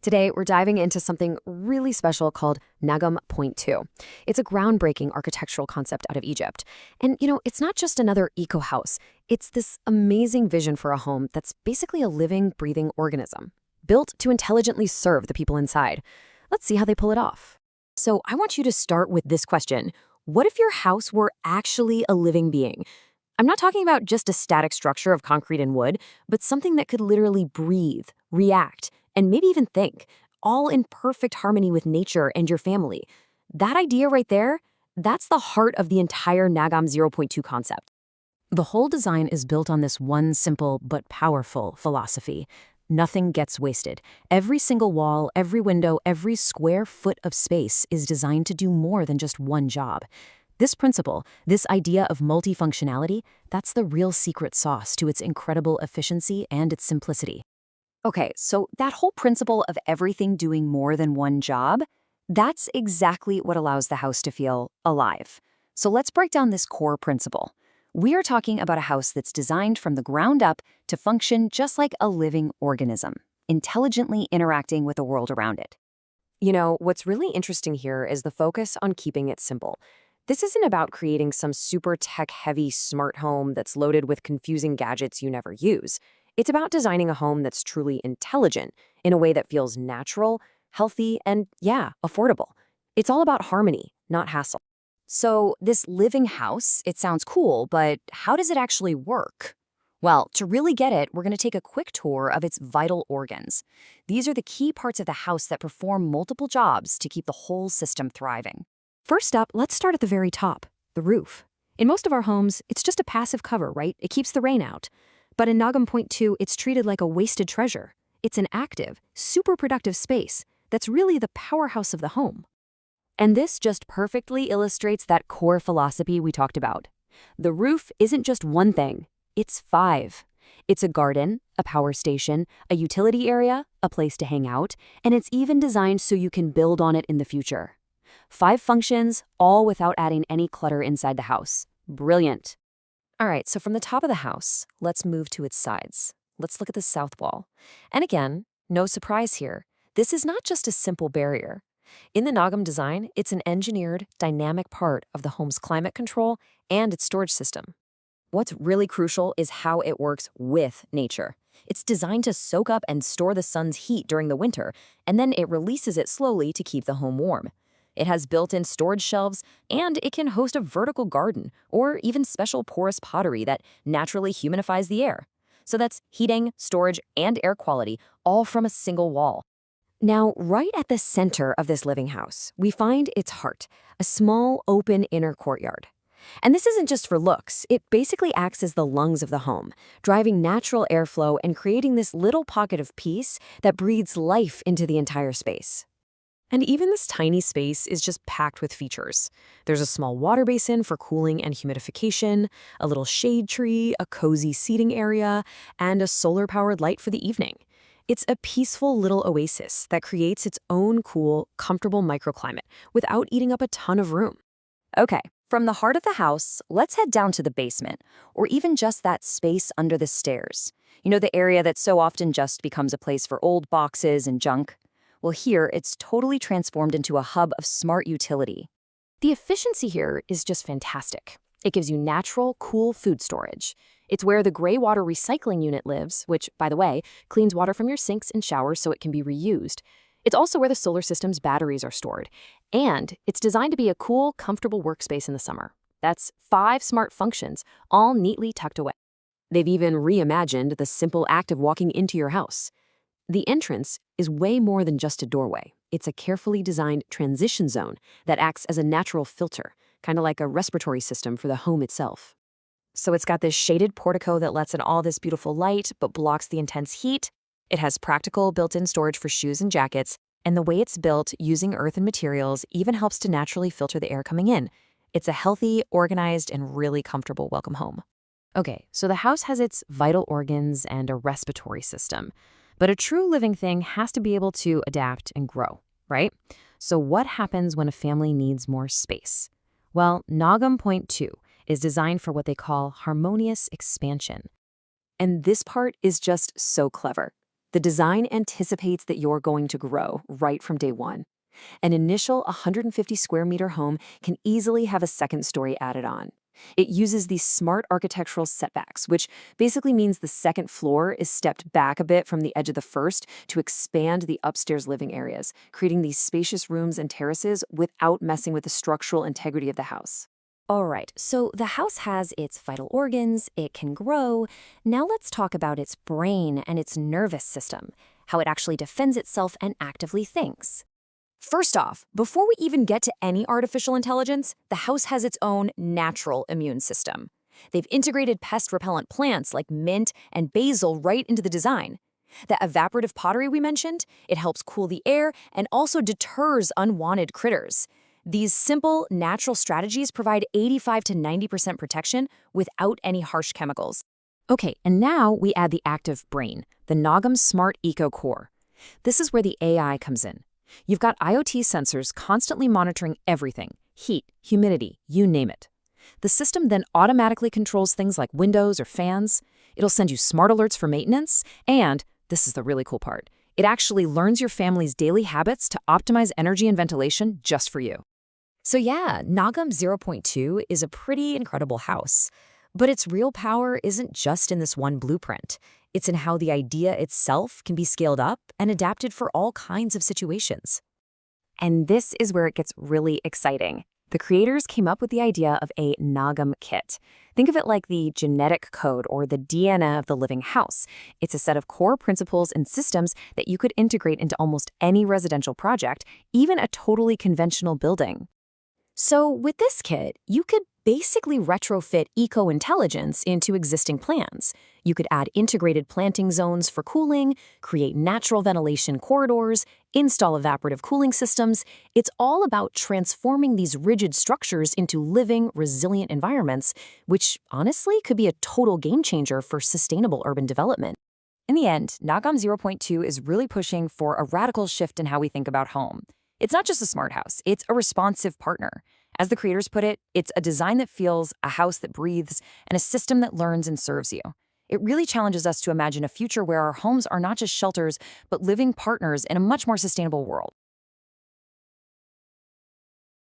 Today, we're diving into something really special called Nagam Point 2. It's a groundbreaking architectural concept out of Egypt. And, it's not just another eco house. It's this amazing vision for a home that's basically a living, breathing organism, built to intelligently serve the people inside. Let's see how they pull it off. So, I want you to start with this question. What if your house were actually a living being? I'm not talking about just a static structure of concrete and wood, but something that could literally breathe, react, and maybe even think, all in perfect harmony with nature and your family. That idea right there, that's the heart of the entire Nagam zero point 0.2 concept. The whole design is built on this one simple but powerful philosophy. Nothing gets wasted. Every single wall, every window, every square foot of space is designed to do more than just one job. This principle, this idea of multifunctionality, that's the real secret sauce to its incredible efficiency and its simplicity. Okay, so that whole principle of everything doing more than one job, that's exactly what allows the house to feel alive. So let's break down this core principle. We are talking about a house that's designed from the ground up to function just like a living organism, intelligently interacting with the world around it. What's really interesting here is the focus on keeping it simple. This isn't about creating some super tech-heavy smart home that's loaded with confusing gadgets you never use. It's about designing a home that's truly intelligent in a way that feels natural, healthy, and, affordable. It's all about harmony, not hassle. So this living house, it sounds cool, but how does it actually work? Well, to really get it, we're going to take a quick tour of its vital organs. These are the key parts of the house that perform multiple jobs to keep the whole system thriving. First up, let's start at the very top, the roof. In most of our homes, it's just a passive cover, right? It keeps the rain out. But in Nagam Point 2, it's treated like a wasted treasure. It's an active, super productive space that's really the powerhouse of the home. And this just perfectly illustrates that core philosophy we talked about. The roof isn't just one thing, it's 5. It's a garden, a power station, a utility area, a place to hang out, and it's even designed so you can build on it in the future. 5 functions, all without adding any clutter inside the house. Brilliant. All right, so from the top of the house, let's move to its sides. Let's look at the south wall. And again, no surprise here. This is not just a simple barrier. In the Nagam design, it's an engineered, dynamic part of the home's climate control and its storage system. What's really crucial is how it works with nature. It's designed to soak up and store the sun's heat during the winter, and then it releases it slowly to keep the home warm. It has built-in storage shelves, and it can host a vertical garden or even special porous pottery that naturally humidifies the air. So that's heating, storage, and air quality, all from a single wall. Now, right at the center of this living house, we find its heart, a small, open inner courtyard. And this isn't just for looks. It basically acts as the lungs of the home, driving natural airflow and creating this little pocket of peace that breathes life into the entire space. And even this tiny space is just packed with features. There's a small water basin for cooling and humidification, a little shade tree, a cozy seating area, and a solar-powered light for the evening. It's a peaceful little oasis that creates its own cool, comfortable microclimate without eating up a ton of room. Okay, from the heart of the house, let's head down to the basement, or even just that space under the stairs. The area that so often just becomes a place for old boxes and junk. Well, here, it's totally transformed into a hub of smart utility. The efficiency here is just fantastic. It gives you natural, cool food storage. It's where the gray water recycling unit lives, which, by the way, cleans water from your sinks and showers so it can be reused. It's also where the solar system's batteries are stored. And it's designed to be a cool, comfortable workspace in the summer. That's 5 smart functions, all neatly tucked away. They've even reimagined the simple act of walking into your house. The entrance is way more than just a doorway. It's a carefully designed transition zone that acts as a natural filter, kind of like a respiratory system for the home itself. So it's got this shaded portico that lets in all this beautiful light but blocks the intense heat. It has practical built-in storage for shoes and jackets, and the way it's built using earthen materials even helps to naturally filter the air coming in. It's a healthy, organized, and really comfortable welcome home. Okay, so the house has its vital organs and a respiratory system. But a true living thing has to be able to adapt and grow, right? So what happens when a family needs more space? Well, Nagam Point 2 is designed for what they call harmonious expansion. And this part is just so clever. The design anticipates that you're going to grow right from day one. An initial 150 square meter home can easily have a second story added on. It uses these smart architectural setbacks, which basically means the second floor is stepped back a bit from the edge of the first to expand the upstairs living areas, creating these spacious rooms and terraces without messing with the structural integrity of the house. All right, so the house has its vital organs, it can grow. Now let's talk about its brain and its nervous system, how it actually defends itself and actively thinks. First off, before we even get to any artificial intelligence, the house has its own natural immune system. They've integrated pest repellent plants like mint and basil right into the design. The evaporative pottery we mentioned, it helps cool the air and also deters unwanted critters. These simple, natural strategies provide 85 to 90% protection without any harsh chemicals. Okay, and now we add the active brain, the Nagam Smart Eco Core. This is where the AI comes in. You've got IoT sensors constantly monitoring everything: heat, humidity, you name it. The system then automatically controls things like windows or fans. It'll send you smart alerts for maintenance, and this is the really cool part, it actually learns your family's daily habits to optimize energy and ventilation just for you. So yeah, Nagam zero point 0.2 is a pretty incredible house. But its real power isn't just in this one blueprint. It's in how the idea itself can be scaled up and adapted for all kinds of situations. And this is where it gets really exciting. The creators came up with the idea of a Nagam kit. Think of it like the genetic code or the DNA of the living house. It's a set of core principles and systems that you could integrate into almost any residential project, even a totally conventional building. So with this kit, you could basically retrofit eco-intelligence into existing plans. You could add integrated planting zones for cooling, create natural ventilation corridors, install evaporative cooling systems. It's all about transforming these rigid structures into living, resilient environments, which honestly could be a total game changer for sustainable urban development. In the end, Nagam zero point 0.2 is really pushing for a radical shift in how we think about home. It's not just a smart house, it's a responsive partner. As the creators put it, it's a design that feels, a house that breathes, and a system that learns and serves you. It really challenges us to imagine a future where our homes are not just shelters, but living partners in a much more sustainable world.